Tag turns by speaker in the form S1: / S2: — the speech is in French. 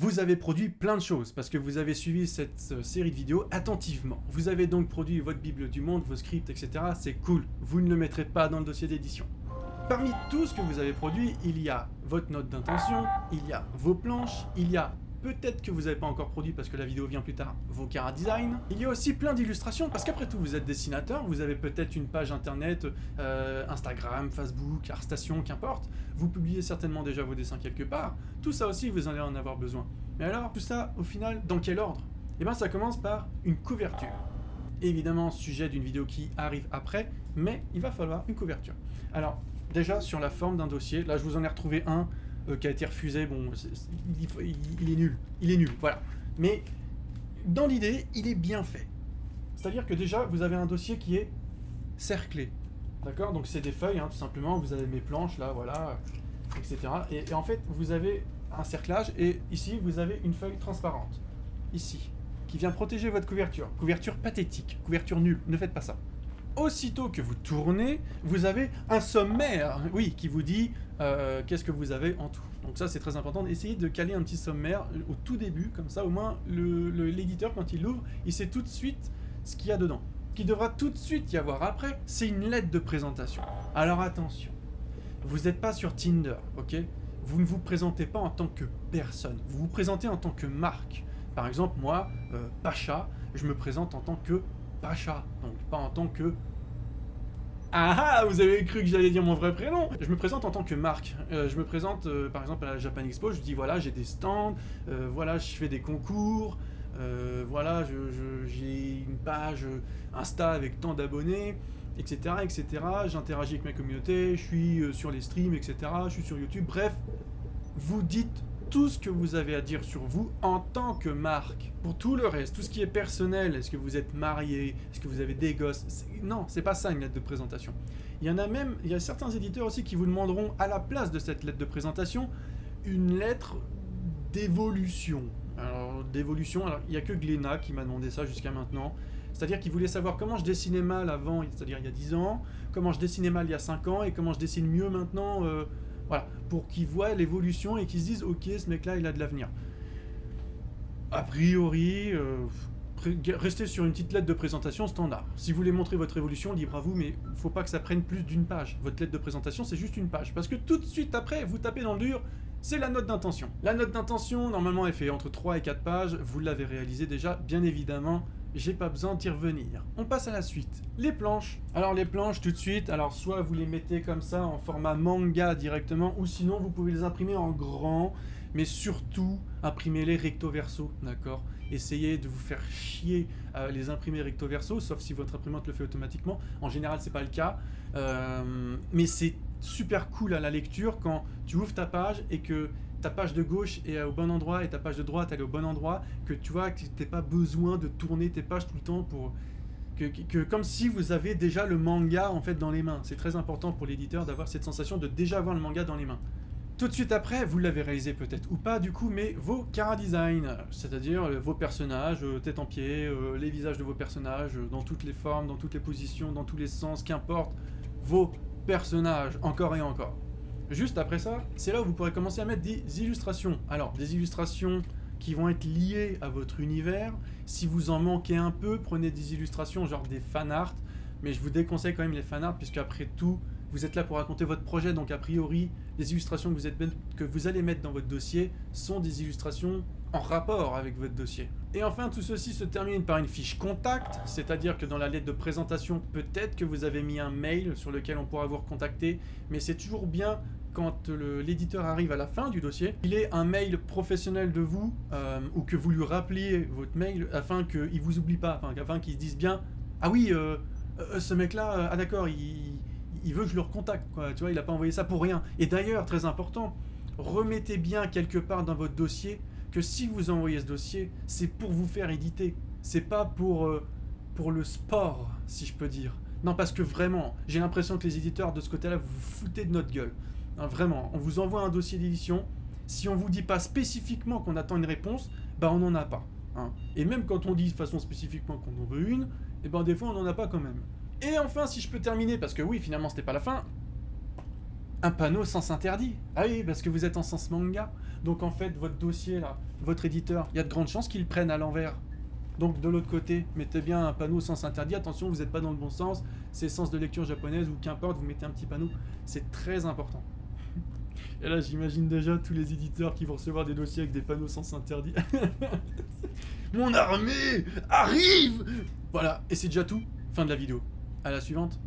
S1: vous avez produit plein de choses parce que vous avez suivi cette série de vidéos attentivement. Vous avez donc produit votre Bible du monde, vos scripts, etc. C'est cool. Vous ne le mettrez pas dans le dossier d'édition. Parmi tout ce que vous avez produit, il y a votre note d'intention, il y a vos planches, il y a peut-être que vous n'avez pas encore produit parce que la vidéo vient plus tard, vos chara design. Il y a aussi plein d'illustrations parce qu'après tout, vous êtes dessinateur, vous avez peut-être une page internet, Instagram, Facebook, ArtStation, qu'importe. Vous publiez certainement déjà vos dessins quelque part. Tout ça aussi, vous allez en avoir besoin. Mais alors, tout ça, au final, dans quel ordre? Eh bien, ça commence par une couverture. Évidemment, sujet d'une vidéo qui arrive après, mais il va falloir une couverture. Alors, déjà, sur la forme d'un dossier, là, je vous en ai retrouvé un qui a été refusé, bon, il est nul, voilà. Mais dans l'idée, il est bien fait. C'est-à-dire que déjà, vous avez un dossier qui est cerclé, d'accord? Donc c'est des feuilles, hein, tout simplement, vous avez mes planches, là, voilà, etc. Et en fait, vous avez un cerclage, et ici, vous avez une feuille transparente, ici, qui vient protéger votre couverture. Couverture pathétique, couverture nulle, ne faites pas ça. Aussitôt que vous tournez, vous avez un sommaire, oui, qui vous dit qu'est-ce que vous avez en tout. Donc ça, c'est très important d'essayer de caler un petit sommaire au tout début, comme ça, au moins, l'éditeur, quand il l'ouvre, il sait tout de suite ce qu'il y a dedans. Ce qu'il devra tout de suite y avoir après, c'est une lettre de présentation. Alors attention, vous n'êtes pas sur Tinder, ok? Vous ne vous présentez pas en tant que personne, vous vous présentez en tant que marque. Par exemple, moi, Pacha, je me présente en tant que Pacha, donc pas en tant que... Ah, vous avez cru que j'allais dire mon vrai prénom. Je me présente en tant que marque. Je me présente, par exemple, à la Japan Expo, je dis voilà, j'ai des stands, voilà, je fais des concours, voilà, j'ai une page Insta avec tant d'abonnés, etc., etc. J'interagis avec ma communauté, je suis sur les streams, etc., je suis sur YouTube. Bref, vous dites tout ce que vous avez à dire sur vous en tant que marque. Pour tout le reste, tout ce qui est personnel, est-ce que vous êtes marié, est-ce que vous avez des gosses, non, c'est pas ça une lettre de présentation. Il y a certains éditeurs aussi qui vous demanderont à la place de cette lettre de présentation une lettre d'évolution. Alors il y a que Glénat qui m'a demandé ça jusqu'à maintenant. C'est-à-dire qu'il voulait savoir comment je dessinais mal avant, c'est-à-dire il y a 10 ans, comment je dessinais mal il y a 5 ans et comment je dessine mieux maintenant. Voilà, pour qu'ils voient l'évolution et qu'ils se disent ok, ce mec là il a de l'avenir. A priori, restez sur une petite lettre de présentation standard. Si vous voulez montrer votre évolution, libre à vous, mais faut pas que ça prenne plus d'une page. Votre lettre de présentation, c'est juste une page. Parce que tout de suite après, vous tapez dans le dur, c'est la note d'intention. La note d'intention, normalement, elle fait entre 3 et 4 pages. Vous l'avez réalisée déjà, bien évidemment. J'ai pas besoin d'y revenir. On passe à la suite. Les planches. Alors les planches tout de suite, alors soit vous les mettez comme ça en format manga directement, ou sinon vous pouvez les imprimer en grand, mais surtout imprimez-les recto verso, d'accord? Essayez de vous faire chier à les imprimer recto verso, sauf si votre imprimante le fait automatiquement. En général c'est pas le cas, mais c'est super cool à la lecture quand tu ouvres ta page et que ta page de gauche est au bon endroit et ta page de droite elle est au bon endroit, que tu vois que t'as pas besoin de tourner tes pages tout le temps pour que comme si vous avez déjà le manga en fait dans les mains. C'est très important pour l'éditeur d'avoir cette sensation de déjà avoir le manga dans les mains. Tout de suite après, vous l'avez réalisé peut-être ou pas du coup, mais vos chara design, c'est-à-dire vos personnages, tête en pied, les visages de vos personnages, dans toutes les formes, dans toutes les positions, dans tous les sens, qu'importe, vos personnages, encore et encore. Juste après ça, c'est là où vous pourrez commencer à mettre des illustrations. Alors, des illustrations qui vont être liées à votre univers. Si vous en manquez un peu, prenez des illustrations genre des fanarts. Mais je vous déconseille quand même les fanarts, puisque après tout, vous êtes là pour raconter votre projet. Donc a priori, les illustrations que vous allez mettre dans votre dossier sont des illustrations en rapport avec votre dossier. Et enfin, tout ceci se termine par une fiche contact, c'est-à-dire que dans la lettre de présentation, peut-être que vous avez mis un mail sur lequel on pourra vous recontacter, mais c'est toujours bien quand l'éditeur arrive à la fin du dossier, il ait un mail professionnel de vous, ou que vous lui rappeliez votre mail, afin qu'il ne vous oublie pas, afin qu'il se dise bien « Ah oui, ce mec-là, ah d'accord, il veut que je le recontacte, quoi, tu vois, il n'a pas envoyé ça pour rien. » Et d'ailleurs, très important, remettez bien quelque part dans votre dossier que si vous envoyez ce dossier, c'est pour vous faire éditer. C'est pas pour le sport, si je peux dire. Non, parce que vraiment, j'ai l'impression que les éditeurs de ce côté-là, vous vous foutez de notre gueule. Hein, vraiment, on vous envoie un dossier d'édition. Si on vous dit pas spécifiquement qu'on attend une réponse, bah on n'en a pas. Hein. Et même quand on dit de façon spécifiquement qu'on en veut une, et ben des fois on n'en a pas quand même. Et enfin, si je peux terminer, parce que oui, finalement c'était pas la fin, un panneau sens interdit. Ah oui, parce que vous êtes en sens manga. Donc en fait, votre dossier là, votre éditeur, il y a de grandes chances qu'il le prenne à l'envers. Donc de l'autre côté, mettez bien un panneau sens interdit. Attention, vous n'êtes pas dans le bon sens. C'est sens de lecture japonaise ou qu'importe, vous mettez un petit panneau. C'est très important. Et là, j'imagine déjà tous les éditeurs qui vont recevoir des dossiers avec des panneaux sens interdit. Mon armée arrive. Voilà, et c'est déjà tout. Fin de la vidéo. À la suivante.